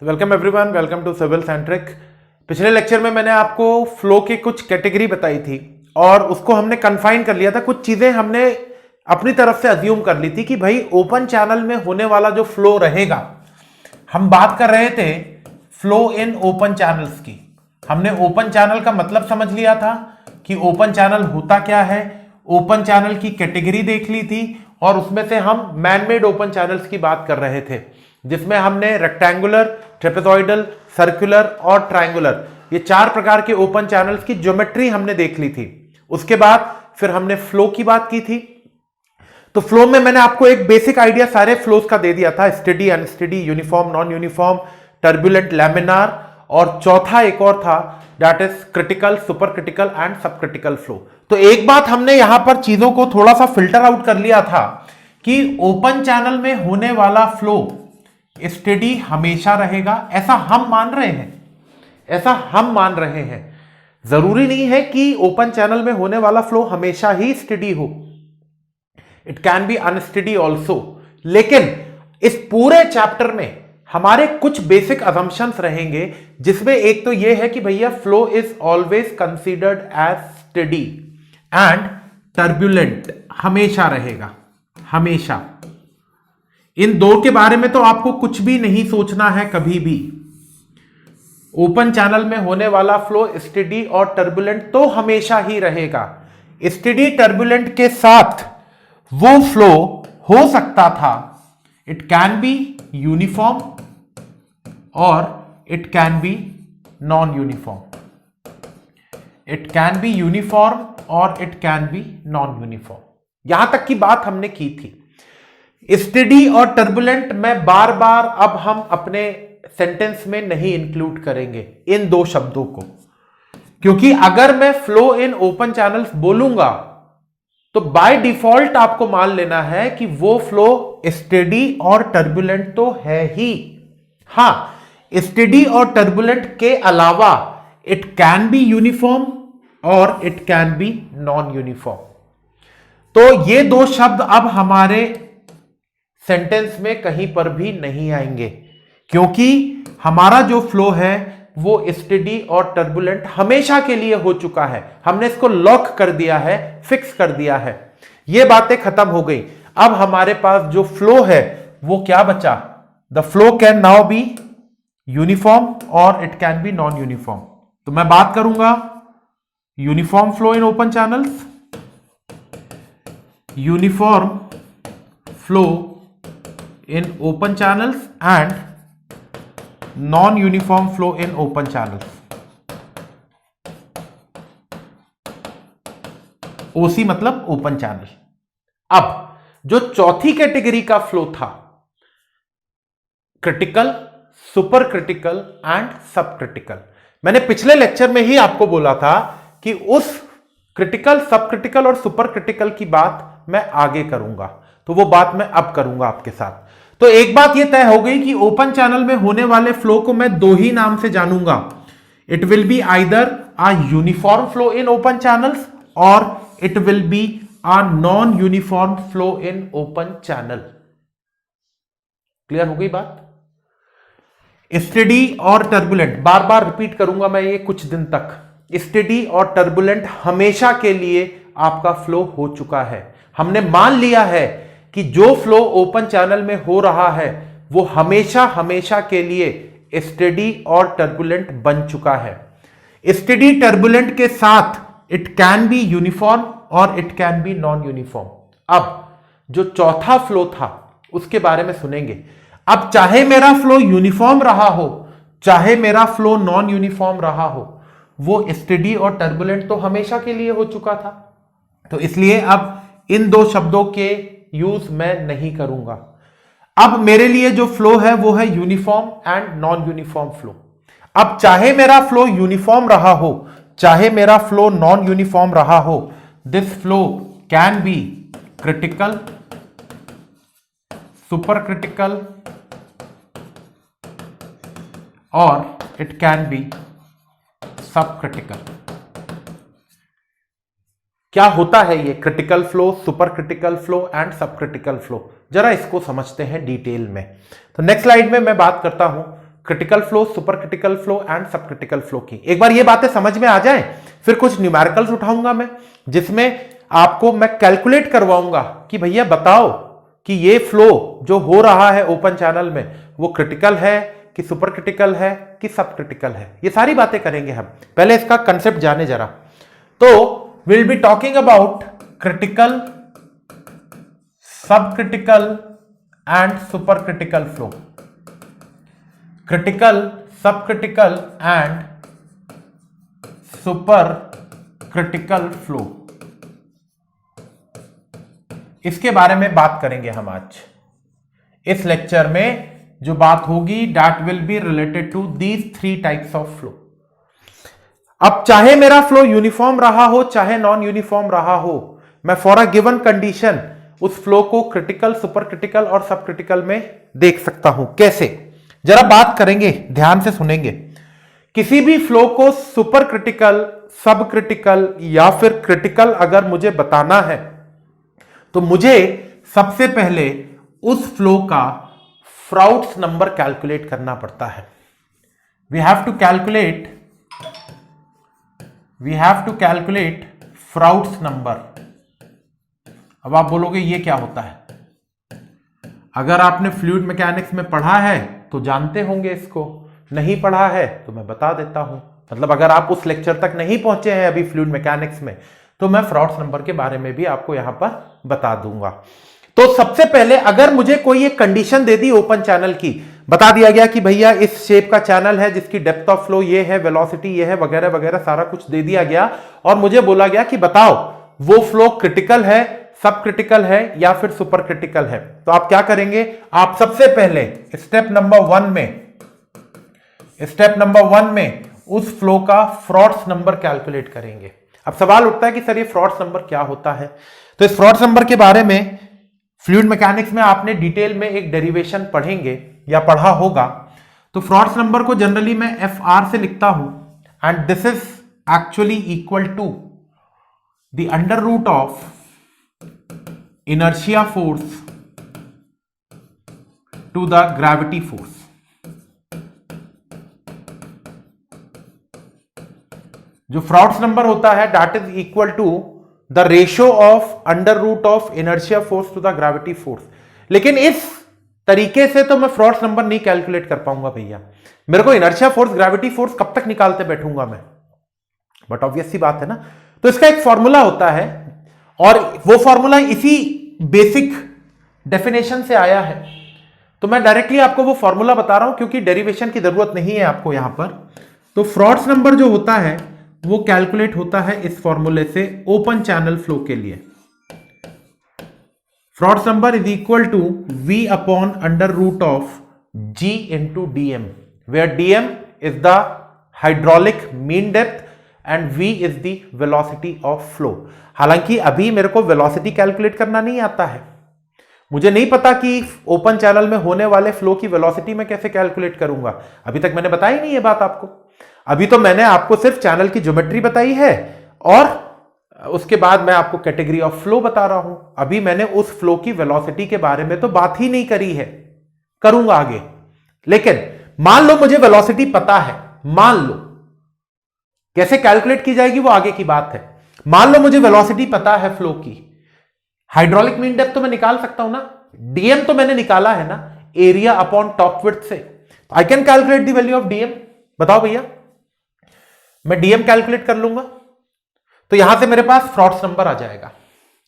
तो welcome everyone, welcome to civil centric. पिछले lecture में मैंने आपको फ्लो की कुछ कैटेगरी बताई थी और उसको हमने कन्फाइन कर लिया था। कुछ चीजें हमने अपनी तरफ से अज्यूम कर ली थी कि भाई ओपन चैनल में होने वाला जो फ्लो रहेगा, हम बात कर रहे थे फ्लो इन ओपन चैनल्स की। हमने ओपन चैनल का मतलब समझ लिया था कि ओपन चैनल होता क्या है, ओपन चैनल की कैटेगरी देख ली थी और उसमें से हम मैनमेड ओपन चैनल्स की बात कर रहे थे, जिसमें हमने रेक्टेंगुलर, ट्रेपेजॉइडल, सर्कुलर और ट्रायंगुलर, ये चार प्रकार के ओपन चैनल्स की ज्योमेट्री हमने देख ली थी। उसके बाद फिर हमने फ्लो की बात की थी। तो फ्लो में मैंने आपको एक बेसिक आइडिया सारे फ्लोज का दे दिया था, steady, unsteady, uniform, non uniform, turbulent, laminar, और चौथा एक और था, that is critical, super critical and सब क्रिटिकल फ्लो। तो एक बात हमने यहां पर चीजों को थोड़ा सा फिल्टर आउट कर लिया था कि ओपन चैनल में होने वाला फ्लो स्टेडी हमेशा रहेगा, ऐसा हम मान रहे हैं। जरूरी नहीं है कि ओपन चैनल में होने वाला फ्लो हमेशा ही स्टेडी हो, it can B unsteady also. लेकिन इस पूरे चैप्टर में हमारे कुछ बेसिक असम्पशंस रहेंगे, जिसमें एक तो यह है कि भैया flow is always considered as steady and turbulent हमेशा रहेगा, हमेशा। इन दो के बारे में तो आपको कुछ भी नहीं सोचना है कभी भी। ओपन चैनल में होने वाला फ्लो स्टेडी और टर्बुलेंट तो हमेशा ही रहेगा। स्टेडी टर्बुलेंट के साथ वो फ्लो हो सकता था, इट कैन बी यूनिफॉर्म और it can be non uniform, it can be uniform और it can be non uniform. यहां तक की बात हमने की थी। स्टेडी और टर्बुलेंट में बार बार अब हम अपने सेंटेंस में नहीं इंक्लूड करेंगे इन दो शब्दों को, क्योंकि अगर मैं फ्लो इन ओपन चैनल्स बोलूंगा तो बाय डिफॉल्ट आपको मान लेना है कि वो फ्लो स्टेडी और टर्बुलेंट तो है ही। हां, स्टेडी और टर्बुलेंट के अलावा इट कैन बी यूनिफॉर्म और it can be non uniform. तो ये दो शब्द अब हमारे सेंटेंस में कहीं पर भी नहीं आएंगे, क्योंकि हमारा जो फ्लो है वो स्टेडी और टर्बुलेंट हमेशा के लिए हो चुका है। हमने इसको लॉक कर दिया है, फिक्स कर दिया है, ये बातें खत्म हो गई। अब हमारे पास जो फ्लो है वो क्या बचा? The flow can now be uniform और it can be non uniform. तो मैं बात करूंगा uniform flow in open channels, uniform flow in open channels and non-uniform flow in open channels. OC मतलब ओपन चैनल। अब जो चौथी कैटेगरी का फ्लो था, क्रिटिकल, सुपर क्रिटिकल एंड सब क्रिटिकल, मैंने पिछले लेक्चर में ही आपको बोला था कि उस क्रिटिकल, सब क्रिटिकल और सुपर क्रिटिकल की बात मैं आगे करूंगा, तो वो बात मैं अब करूंगा आपके साथ। तो एक बात यह तय हो गई कि ओपन चैनल में होने वाले फ्लो को मैं दो ही नाम से जानूंगा, it will be either a uniform flow in open channels और it will be a non uniform flow in open channel. Clear हो गई बात? स्टेडी और टर्बुलेंट, बार बार रिपीट करूंगा मैं ये कुछ दिन तक, स्टेडी और टर्बुलेंट हमेशा के लिए आपका फ्लो हो चुका है। हमने मान लिया है कि जो फ्लो ओपन चैनल में हो रहा है वो हमेशा हमेशा के लिए स्टेडी और टर्बुलेंट बन चुका है। स्टेडी टर्बुलेंट के साथ इट कैन बी यूनिफॉर्म और it can be non uniform. अब जो चौथा फ्लो था उसके बारे में सुनेंगे। अब चाहे मेरा फ्लो यूनिफॉर्म रहा हो, चाहे मेरा फ्लो नॉन यूनिफॉर्म रहा हो, वो स्टेडी और टर्बुलेंट तो हमेशा के लिए हो चुका था। तो इसलिए अब इन दो शब्दों के यूज मैं नहीं करूंगा। अब मेरे लिए जो फ्लो है वो है uniform and non uniform flow. अब चाहे मेरा फ्लो यूनिफॉर्म रहा हो, चाहे मेरा फ्लो नॉन यूनिफॉर्म रहा हो, this flow can be critical, super critical और इट कैन बी सब क्रिटिकल। क्या होता है ये critical flow, super critical flow and सब क्रिटिकल फ्लो? जरा इसको समझते हैं डिटेल में। तो नेक्स्ट स्लाइड में मैं बात करता हूं critical flow, super critical flow and सब क्रिटिकल फ्लो की। एक बार ये बातें समझ में आ जाएं, फिर कुछ न्यूमेरिकल्स उठाऊंगा मैं, जिसमें आपको मैं कैलकुलेट करवाऊंगा कि भैया बताओ कि ये फ्लो जो हो रहा है ओपन चैनल में वो क्रिटिकल है कि सुपर क्रिटिकल है कि सब क्रिटिकल है। ये सारी बातें करेंगे हम। पहले इसका कंसेप्ट जाने जरा। तो will be talking about critical, sub critical and super critical flow. Critical, sub critical and super critical flow, इसके बारे में बात करेंगे हम आज इस लेक्चर में। जो बात होगी that will be related to these 3 types of flow. अब चाहे मेरा फ्लो यूनिफॉर्म रहा हो चाहे नॉन यूनिफॉर्म रहा हो, मैं फॉर अ गिवन कंडीशन उस फ्लो को क्रिटिकल, सुपर क्रिटिकल और सब क्रिटिकल में देख सकता हूं। कैसे, जरा बात करेंगे, ध्यान से सुनेंगे। किसी भी फ्लो को सुपर क्रिटिकल, सब क्रिटिकल या फिर क्रिटिकल अगर मुझे बताना है तो मुझे सबसे पहले उस फ्लो का फ्राउट्स नंबर कैलकुलेट करना पड़ता है। We have to calculate Froude's number. अब आप बोलोगे ये क्या होता है? अगर आपने फ्लूइड मैकेनिक्स में पढ़ा है तो जानते होंगे इसको, नहीं पढ़ा है तो मैं बता देता हूं। मतलब अगर आप उस लेक्चर तक नहीं पहुंचे हैं अभी फ्लूइड मैकेनिक्स में, तो मैं फ्राउट्स नंबर के बारे में भी आपको यहां पर बता दूंगा। तो सबसे पहले अगर मुझे कोई एक कंडीशन दे दी ओपन चैनल की, बता दिया गया कि भैया इस शेप का चैनल है जिसकी डेप्थ ऑफ फ्लो ये है, वेलोसिटी ये है, वगैरह वगैरह सारा कुछ दे दिया गया, और मुझे बोला गया कि बताओ वो फ्लो क्रिटिकल है, सब क्रिटिकल है या फिर सुपर क्रिटिकल है। तो आप क्या करेंगे? आप सबसे पहले स्टेप नंबर 1 में उस फ्लो का फ्रॉड्स नंबर कैलकुलेट करेंगे। अब सवाल उठता है कि सर ये फ्रॉड्स नंबर क्या होता है? तो इस फ्रॉड्स नंबर के बारे में फ्लूइड मैकेनिक्स में आपने डिटेल में एक डेरिवेशन पढ़ेंगे या पढ़ा होगा। तो फ्रॉड्स नंबर को जनरली मैं FR से लिखता हूं, and this is actually equal to the under root of inertia force to the gravity force. जो फ्रॉड्स नंबर होता है that is equal to the ratio of under root of inertia force to the gravity force. लेकिन इस तरीके से तो मैं frauds number नहीं कैलकुलेट कर पाऊंगा भैया। मेरे को इनर्शिया फोर्स, ग्रेविटी फोर्स कब तक निकालते बैठूंगा मैं? बट ऑब्वियस सी बात है ना। तो इसका एक फॉर्मूला होता है, और वो फॉर्मूला इसी बेसिक डेफिनेशन से आया है। तो मैं डायरेक्टली आपको वो फॉर्मूला बता रहा हूं क्योंकि डेरिवेशन की जरूरत नहीं है आपको यहां पर। तो फ्रॉड्स नंबर जो होता है वो कैलकुलेट होता है इस फॉर्मूले से ओपन चैनल फ्लो के लिए। Froude's number is equal to V upon under root of G into DM, where DM is the hydraulic mean depth and V is the velocity of flow. हालांकि अभी मेरे को वेलोसिटी कैलकुलेट करना नहीं आता है। मुझे नहीं पता कि ओपन चैनल में होने वाले फ्लो की वेलोसिटी में कैसे कैलकुलेट करूंगा। अभी तक मैंने बताई नहीं ये बात आपको। अभी तो मैंने आपको सिर्फ चैनल की ज्योमेट्री बताई है, और उसके बाद मैं आपको कैटेगरी ऑफ फ्लो बता रहा हूं। अभी मैंने उस फ्लो की वेलोसिटी के बारे में तो बात ही नहीं करी है, करूंगा आगे। लेकिन मान लो मुझे वेलोसिटी पता है, मान लो, कैसे कैलकुलेट की जाएगी वो आगे की बात है। मान लो मुझे वेलोसिटी पता है फ्लो की, हाइड्रोलिक मीन डेप्थ तो मैं निकाल सकता हूं ना, DM तो मैंने निकाला है ना, एरिया अपॉन टॉप विड्थ से। I can calculate the value of DM। बताओ भैया, मैं DM कैलकुलेट कर लूंगा, तो यहां से मेरे पास फ्रॉड्स नंबर आ जाएगा,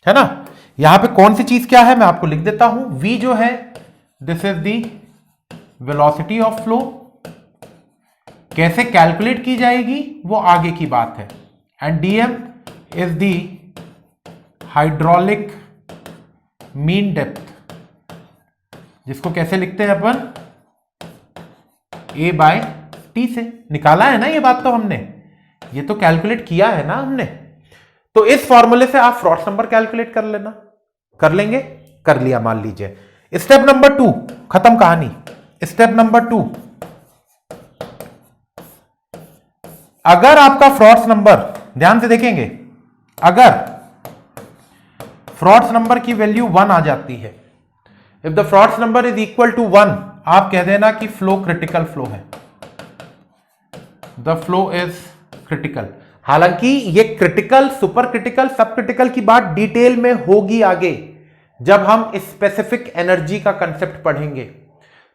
है ना। यहां पे कौन सी चीज क्या है मैं आपको लिख देता हूं। V जो है this is the velocity of flow, कैसे कैलकुलेट की जाएगी वो आगे की बात है, and DM is the hydraulic mean depth, जिसको कैसे लिखते हैं अपन, A/T से। निकाला है ना ये बात, तो हमने ये तो कैलकुलेट किया है ना हमने। तो इस फॉर्मूले से आप फ्रॉड्स नंबर कैलकुलेट कर लेना, कर लेंगे, कर लिया मान लीजिए। स्टेप नंबर 2 खत्म कहानी। स्टेप नंबर 2, अगर आपका फ्रॉड्स नंबर, ध्यान से देखेंगे, अगर फ्रॉड्स नंबर की वैल्यू 1 आ जाती है, if the Froude's number is equal to 1, आप कह देना कि फ्लो क्रिटिकल फ्लो है, द फ्लो इज क्रिटिकल। हालांकि ये critical, super critical, sub critical की बात डिटेल में होगी आगे जब हम स्पेसिफिक एनर्जी का कंसेप्ट पढ़ेंगे।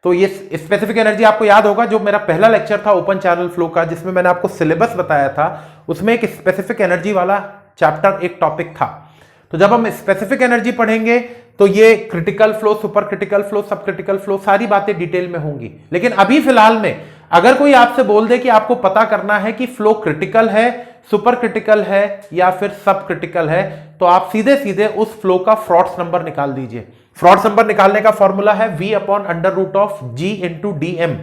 तो ये स्पेसिफिक एनर्जी आपको याद होगा, जो मेरा पहला लेक्चर था ओपन चैनल फ्लो का, जिसमें मैंने आपको सिलेबस बताया था, उसमें एक स्पेसिफिक एनर्जी वाला चैप्टर एक टॉपिक था। तो जब हम स्पेसिफिक एनर्जी पढ़ेंगे तो ये critical flow, super critical flow, सब क्रिटिकल फ्लो, सारी बातें डिटेल में होंगी। लेकिन अभी फिलहाल में अगर कोई आपसे बोल दे कि आपको पता करना है कि फ्लो क्रिटिकल है, सुपर क्रिटिकल है या फिर सब क्रिटिकल है, तो आप सीधे सीधे उस फ्लो का फ्रॉड्स नंबर निकाल दीजिए। फ्रॉड्स नंबर निकालने का फॉर्मूला है V/√G × dm।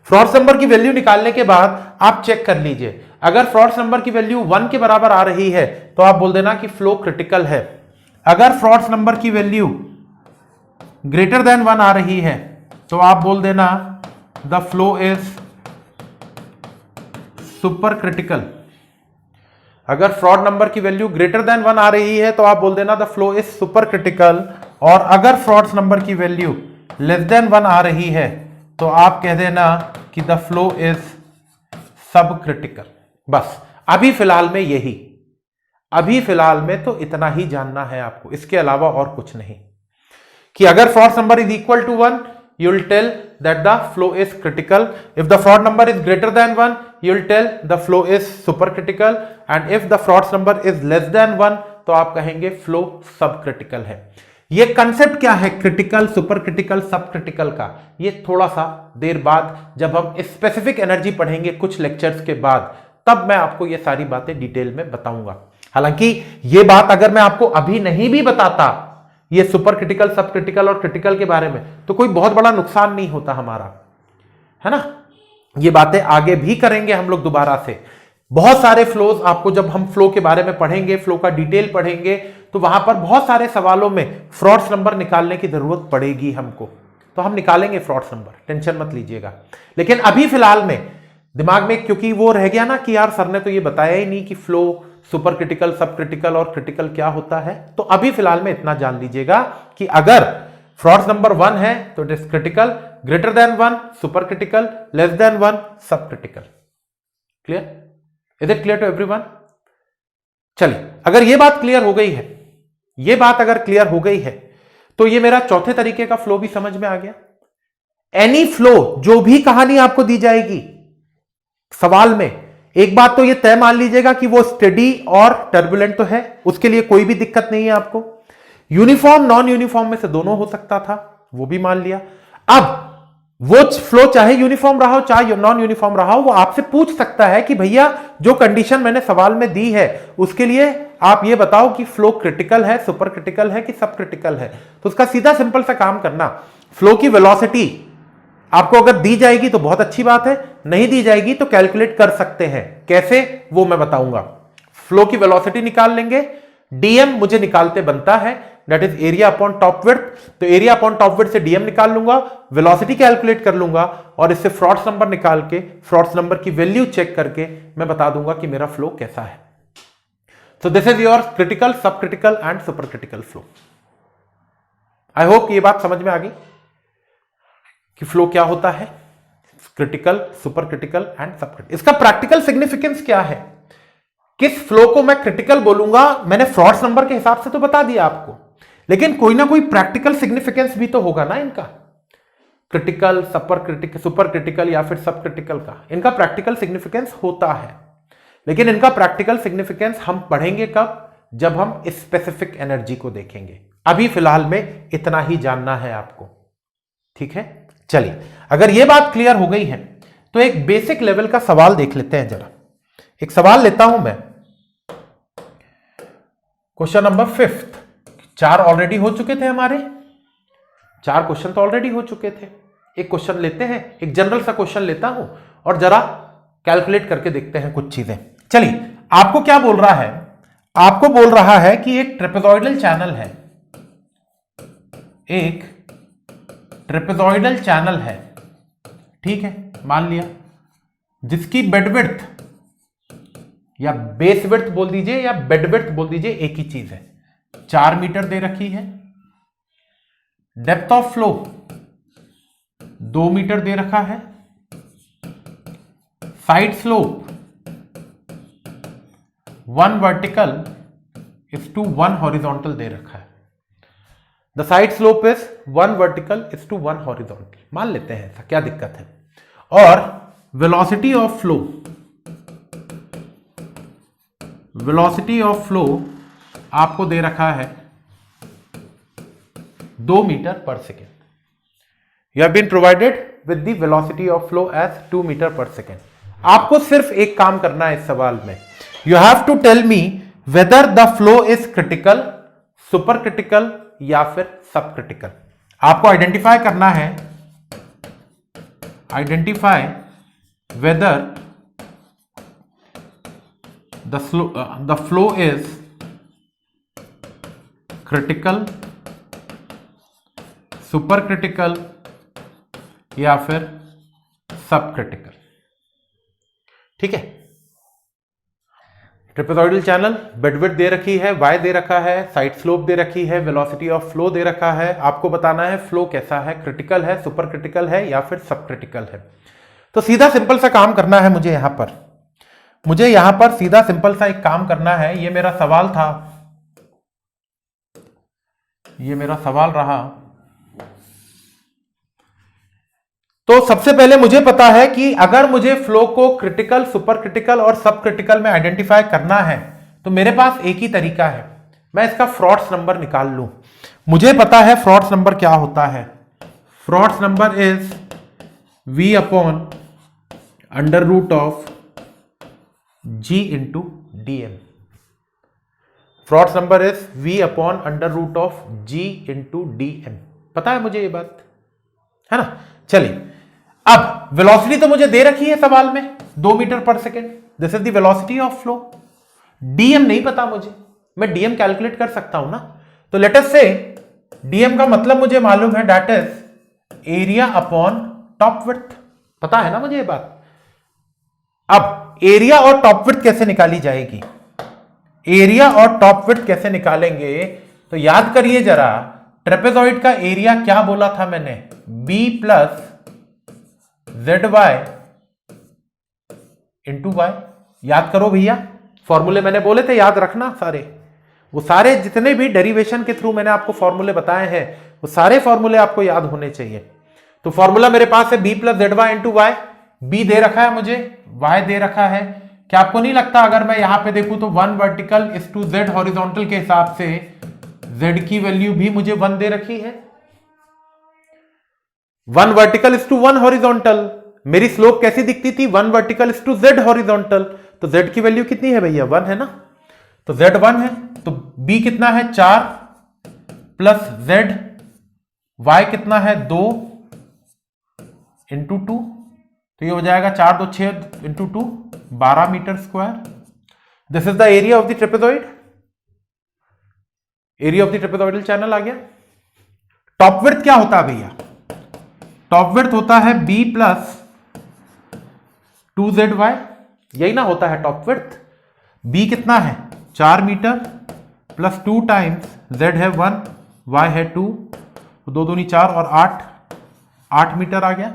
फ्रॉड्स नंबर की वैल्यू निकालने के बाद आप चेक कर लीजिए, अगर फ्रॉड्स नंबर की वैल्यू 1 के बराबर आ रही है तो आप बोल देना कि फ्लो क्रिटिकल है। अगर फ्रॉड्स नंबर की वैल्यू ग्रेटर देन 1 आ रही है तो आप बोल देना the flow is super critical. अगर फ्रॉड नंबर की वैल्यू ग्रेटर देन 1 आ रही है तो आप बोल देना the flow is super critical. और अगर फ्रॉड्स नंबर की वैल्यू लेस देन 1 आ रही है तो आप कह देना कि द फ्लो इज सब क्रिटिकल। बस अभी फिलहाल में यही, अभी फिलहाल में तो इतना ही जानना है आपको, इसके अलावा और कुछ नहीं। कि अगर Froude number is equal to 1 you will tell that the flow is critical. If the fraud number is greater than 1 you will tell the flow is supercritical, and if the fraud number is less than 1 तो आप कहेंगे flow सब critical है। ये concept क्या है critical, super critical, sub critical का, ये थोड़ा सा देर बाद जब हम स्पेसिफिक एनर्जी पढ़ेंगे कुछ लेक्चर्स के बाद, तब मैं आपको ये सारी बातें डिटेल में बताऊंगा। हालांकि ये बात अगर मैं आपको अभी नहीं भी बताता, ये सुपर क्रिटिकल, सब क्रिटिकल और क्रिटिकल के बारे में, तो कोई बहुत बड़ा नुकसान नहीं होता हमारा, है ना। ये बातें आगे भी करेंगे हम लोग दोबारा से। बहुत सारे फ्लोज आपको, जब हम फ्लो के बारे में पढ़ेंगे, फ्लो का डिटेल पढ़ेंगे, तो वहां पर बहुत सारे सवालों में फ्रॉड्स नंबर निकालने की जरूरत पड़ेगी हमको, तो हम निकालेंगे फ्रॉड्स नंबर, टेंशन मत लीजिएगा। लेकिन अभी फिलहाल में दिमाग में क्योंकि वो रह गया ना कि यार सर ने तो ये बताया ही नहीं कि flow super critical, sub critical और क्रिटिकल क्या होता है, तो अभी फिलहाल में इतना जान लीजिएगा कि अगर फ्रॉड्स नंबर 1 है तो it is critical, greater than 1 super critical, less than 1 sub critical. Clear? Is it clear to everyone? चलिए, अगर ये बात क्लियर हो गई है, ये बात अगर क्लियर हो गई है, तो ये मेरा चौथे तरीके का फ्लो भी समझ में आ गया। एनी फ्लो, जो भी कहानी आपको दी जाएगी सवाल में, एक बात तो ये तय मान लीजिएगा कि वो स्टेडी और टर्बुलेंट तो है, उसके लिए कोई भी दिक्कत नहीं है आपको। यूनिफॉर्म नॉन यूनिफॉर्म में से दोनों हो सकता था, वो भी मान लिया। अब वो फ्लो चाहे यूनिफॉर्म रहा हो चाहे नॉन यूनिफॉर्म रहा हो, वो आपसे पूछ सकता है कि भैया जो कंडीशन मैंने सवाल में दी है उसके लिए आप ये बताओ कि फ्लो क्रिटिकल है, सुपर क्रिटिकल है कि सब क्रिटिकल है। तो उसका सीधा सिंपल सा काम करना, फ्लो की वेलोसिटी आपको अगर दी जाएगी तो बहुत अच्छी बात है, नहीं दी जाएगी तो कैलकुलेट कर सकते हैं। कैसे, वो मैं बताऊंगा। फ्लो की वेलोसिटी निकाल लेंगे, डीएम मुझे निकालते बनता है, that is area upon top width, तो एरिया अपॉन टॉप विड्थ से डीएम निकाल लूंगा, वेलोसिटी कैलकुलेट कर लूंगा और इससे फ्रॉड्स नंबर निकाल के फ्रॉड्स नंबर की वैल्यू चेक करके मैं बता दूंगा कि मेरा फ्लो कैसा है। So this is your critical, sub critical and super critical flow. I hope ये बात समझ में आ गई कि फ्लो क्या होता है, क्रिटिकल, सुपर क्रिटिकल एंड सब क्रिटिकल। इसका प्रैक्टिकल सिग्निफिकेंस क्या है, किस फ्लो को मैं क्रिटिकल बोलूंगा, मैंने फ्रॉड्स नंबर के हिसाब से तो बता दिया आपको, लेकिन कोई ना कोई प्रैक्टिकल सिग्निफिकेंस भी तो होगा ना इनका, क्रिटिकल, सुपर क्रिटिकल या फिर सब क्रिटिकल का, इनका प्रैक्टिकल सिग्निफिकेंस होता है। लेकिन इनका प्रैक्टिकल सिग्निफिकेंस हम पढ़ेंगे कब, जब हम स्पेसिफिक एनर्जी को देखेंगे। अभी फिलहाल में इतना ही जानना है आपको, ठीक है। चलिए, अगर यह बात क्लियर हो गई है तो एक बेसिक लेवल का सवाल देख लेते हैं जरा। एक सवाल लेता हूं मैं, क्वेश्चन नंबर 5। 4 ऑलरेडी हो चुके थे हमारे, 4 क्वेश्चन तो ऑलरेडी हो चुके थे। एक क्वेश्चन लेते हैं, एक जनरल सा क्वेश्चन लेता हूं और जरा कैलकुलेट करके देखते हैं कुछ चीजें। चलिए, आपको क्या बोल रहा है, आपको बोल रहा है कि एक ट्रेपेजॉइडल चैनल है, एक ट्रेपेजॉइडल चैनल है, ठीक है, मान लिया, जिसकी बेड विड्थ या बेस विड्थ बोल दीजिए या बेड विड्थ बोल दीजिए, एक ही चीज है, 4 मीटर दे रखी है। डेप्थ ऑफ फ्लो 2 मीटर दे रखा है, side slope 1 vertical is to 1 horizontal दे रखा है। The side slope is 1 vertical is to 1 horizontal, मान लेते हैं ऐसा, क्या दिक्कत है। और velocity of flow, velocity of flow आपको दे रखा है 2 metre per second. You have been provided with the velocity of flow as 2 metre per second. आपको सिर्फ एक काम करना है इस सवाल में, you have to tell me whether the flow is critical, super critical या फिर सब क्रिटिकल। आपको आइडेंटिफाई करना है, identify whether the flow is critical, super critical या फिर सब क्रिटिकल। ठीक है, ट्रेपेजॉइडल चैनल, बेडविड्थ दे रखी है, वाई दे रखा है, साइड स्लोप दे रखी है, वेलोसिटी ऑफ फ्लो दे रखा है। आपको बताना है फ्लो कैसा है, क्रिटिकल है, सुपर क्रिटिकल है या फिर सब क्रिटिकल है। तो सीधा सिंपल सा काम करना है मुझे यहां पर, मुझे यहां पर सीधा सिंपल सा एक काम करना है। ये मेरा सवाल था, ये मेरा सवाल रहा। तो सबसे पहले मुझे पता है कि अगर मुझे फ्लो को क्रिटिकल, सुपर क्रिटिकल और सब क्रिटिकल में आइडेंटिफाई करना है तो मेरे पास एक ही तरीका है, मैं इसका फ्रॉड्स नंबर निकाल लूं। मुझे पता है फ्रॉड्स नंबर क्या होता है। Froude's number is V upon under root of G into DM। Froude's number is V upon under root of G into DM। पता है मुझे ये बात, है ना। चलिए, अब वेलोसिटी तो मुझे दे रखी है सवाल में 2 metre per second, this is the velocity of flow. DM नहीं पता मुझे, मैं DM कैलकुलेट कर सकता हूं ना। तो लेट अस से DM का मतलब मुझे मालूम है, that is area upon top width. पता है ना मुझे ये बात। अब एरिया और टॉप विड्थ कैसे निकाली जाएगी, एरिया और टॉप विड्थ कैसे निकालेंगे, तो याद करिए जरा, ट्रेपेजॉइड का एरिया क्या बोला था मैंने, B plus ZY into Y। याद करो भैया, फॉर्मूले मैंने बोले थे, याद रखना सारे। वो सारे जितने भी डेरिवेशन के थ्रू मैंने आपको फॉर्मूले बताए हैं, वो सारे फॉर्मूले आपको याद होने चाहिए। तो फॉर्मूला मेरे पास है B plus ZY into Y। B दे रखा है मुझे, Y दे रखा है। क्या आपको नहीं लगता अगर मैं यहां पे देखूं तो 1 vertical is to Z horizontal के हिसाब से Z की वैल्यू भी मुझे 1 दे रखी है। 1 वर्टिकल इज टू 1 हॉरिजॉन्टल। मेरी स्लोप कैसी दिखती थी, 1 vertical is to Z horizontal. तो Z की वैल्यू कितनी है भैया, 1 है ना। तो Z 1 है, तो B कितना है 4 प्लस Z, Y कितना है 2 इंटू 2, तो ये हो जाएगा 4 2 6 into 2 12 metre square. This is the area of the trapezoid, area of the trapezoidal channel आ गया। टॉप विड्थ क्या होता है भैया, टॉप विड्थ होता है B प्लस 2ZY, यही ना होता है टॉप विड्थ। B कितना है 4 मीटर प्लस 2 टाइम्स Z है 1, Y है 2, तो 2 दूनी 4 और 8 मीटर आ गया।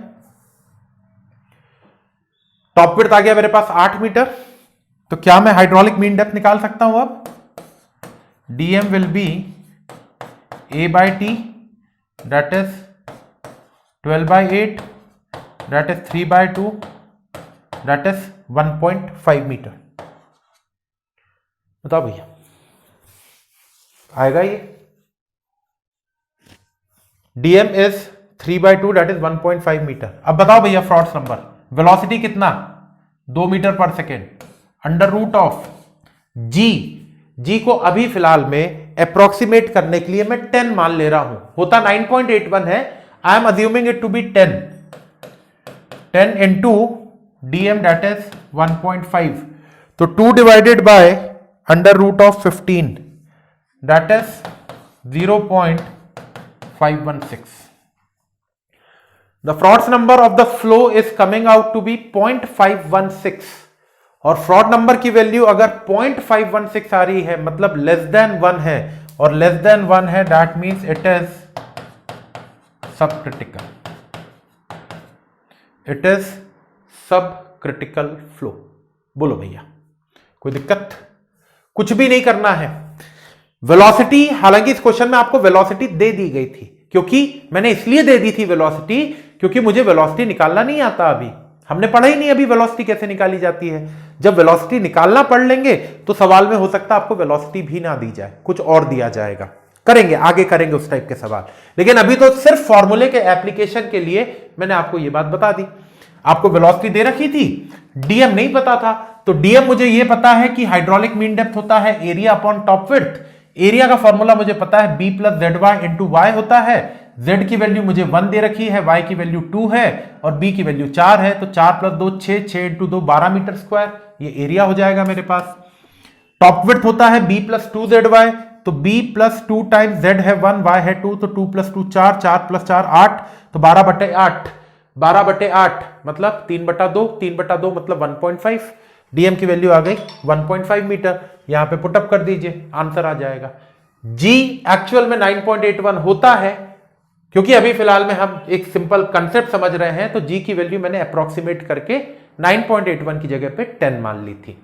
टॉप विड्थ आ गया मेरे पास 8 मीटर। तो क्या मैं हाइड्रोलिक मीन डेप्थ निकाल सकता हूं अब, DM will be A/T that is 12/8 that is 3/2 that is 1.5 metre. बताओ भैया आएगा ये। DM is 3/2 that is 1.5 metre. अब बताओ भैया फ्रॉड्स नंबर, वेलोसिटी कितना 2 metre per second, under root of G को अभी फिलहाल में अप्रोक्सीमेट करने के लिए मैं 10 मान ले रहा हूं, होता 9.81 है, I am assuming it to be 10 into DM that is 1.5, तो 2 divided by under root of 15 that is 0.516। The Frod's number of the flow is coming out to be 0.516 और फ्रॉड नंबर की वैल्यू अगर 0.516 आ रही है मतलब less than 1 है, और less than 1 है दैट मीन्स इट इज सब क्रिटिकल। इट इज सब क्रिटिकल फ्लो। बोलो भैया, कोई दिक्कत? कुछ भी नहीं करना है। वेलोसिटी, हालांकि इस क्वेश्चन में आपको वेलोसिटी दे दी गई थी, क्योंकि मैंने इसलिए दे दी थी वेलोसिटी क्योंकि मुझे वेलोसिटी निकालना नहीं आता। अभी हमने पढ़ा ही नहीं अभी वेलोसिटी कैसे निकाली जाती है। जब वेलोसिटी निकालना पढ़ लेंगे तो सवाल में हो सकता है आपको वेलोसिटी भी ना दी जाए, कुछ और दिया जाएगा। करेंगे, आगे करेंगे उस टाइप के सवाल, लेकिन अभी तो सिर्फ फॉर्मूले के एप्लीकेशन के लिए मैंने आपको यह बात बता दी। आपको वेलोसिटी दे रखी थी, डीएम नहीं पता था, तो डीएम मुझे यह पता है कि हाइड्रोलिक मीन डेप्थ होता है area upon top width. Area का फॉर्मूला मुझे पता है B plus Z Y into Y होता है। z की वैल्यू मुझे 1 दे रखी है, y की वैल्यू 2 है और b की वैल्यू 4 है, तो 4 प्लस 2 6, 6 इंटू 2 12 मीटर स्क्वायर, ये एरिया हो जाएगा मेरे पास। टॉप विड्थ होता है b प्लस 2 जेड वाई, तो b प्लस 2 टाइम्स z है 1, y है 2, तो 2 प्लस 2 4, 4 प्लस 4 8, तो 12/8, 12/8 मतलब 3/2, 3/2 मतलब 1.5। डीएम की वैल्यू आ गई 1.5 मीटर। यहां पे पुटअप कर दीजिए, आंसर आ जाएगा। g एक्चुअल में 9.81 होता है, क्योंकि अभी फिलहाल में हम एक सिंपल कंसेप्ट समझ रहे हैं, तो g की वैल्यू मैंने अप्रोक्सीमेट करके 9.81 की जगह पे 10 मान ली थी।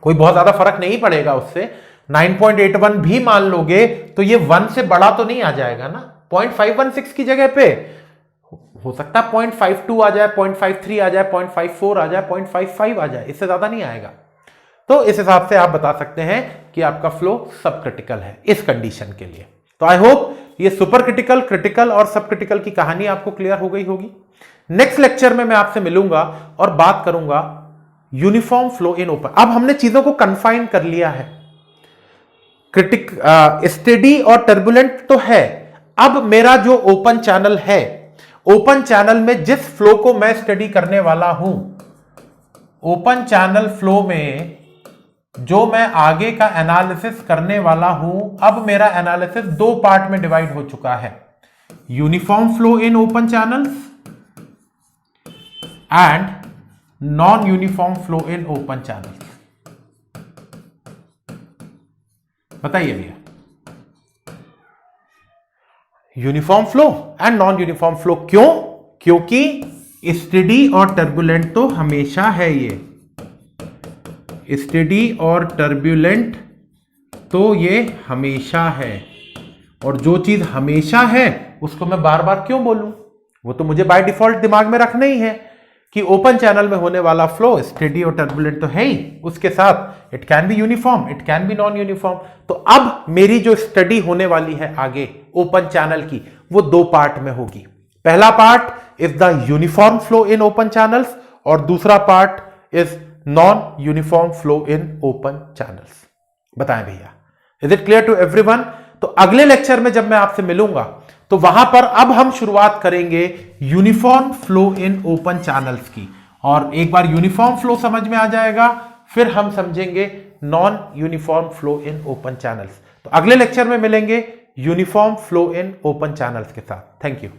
कोई बहुत ज्यादा फर्क नहीं पड़ेगा उससे। 9.81 भी मान लोगे तो ये 1 से बड़ा तो नहीं आ जाएगा ना। 0.516 की जगह पे हो सकता है 0.52 आ जाए, 0.53 आ जाए, 0.54 आ जाए, 0.55 आ जाए, इससे ज्यादा नहीं आएगा। तो इस हिसाब से आप बता सकते हैं कि आपका फ्लो सब क्रिटिकल है इस कंडीशन के लिए। तो आई होप ये सुपर क्रिटिकल, क्रिटिकल और सब क्रिटिकल की कहानी आपको क्लियर हो गई होगी। नेक्स्ट लेक्चर में मैं आपसे मिलूंगा और बात करूंगा यूनिफॉर्म फ्लो इन ओपन। अब हमने चीजों को कन्फाइन कर लिया है, स्टेडी और टर्बुलेंट तो है। अब मेरा जो ओपन चैनल है, ओपन चैनल में जिस फ्लो को मैं स्टडी करने वाला हूं, ओपन चैनल फ्लो में जो मैं आगे का एनालिसिस करने वाला हूं, अब मेरा एनालिसिस 2 पार्ट में डिवाइड हो चुका है, uniform flow in open channels and non uniform flow in open channels. बताइए भैया, uniform flow and non uniform flow क्यों? क्योंकि स्टेडी और टर्बुलेंट तो हमेशा है, ये स्टेडी और टर्बुलेंट तो ये हमेशा है, और जो चीज हमेशा है उसको मैं बार बार क्यों बोलूं? वो तो मुझे बाय डिफॉल्ट दिमाग में रखना ही है कि ओपन चैनल में होने वाला फ्लो स्टेडी और टर्बुलेंट तो है ही, उसके साथ it can be uniform, it can be non uniform. तो अब मेरी जो स्टडी होने वाली है आगे ओपन चैनल की, वो 2 पार्ट में होगी। पहला part is the uniform flow in open channels और दूसरा part is non uniform flow in open channels. बताएं भैया, is it clear to everyone? तो अगले लेक्चर में जब मैं आपसे मिलूंगा तो वहां पर अब हम शुरुआत करेंगे uniform flow in open channels की, और एक बार यूनिफॉर्म फ्लो समझ में आ जाएगा फिर हम समझेंगे non uniform flow in open channels. तो अगले लेक्चर में मिलेंगे uniform flow in open channels के साथ। Thank you.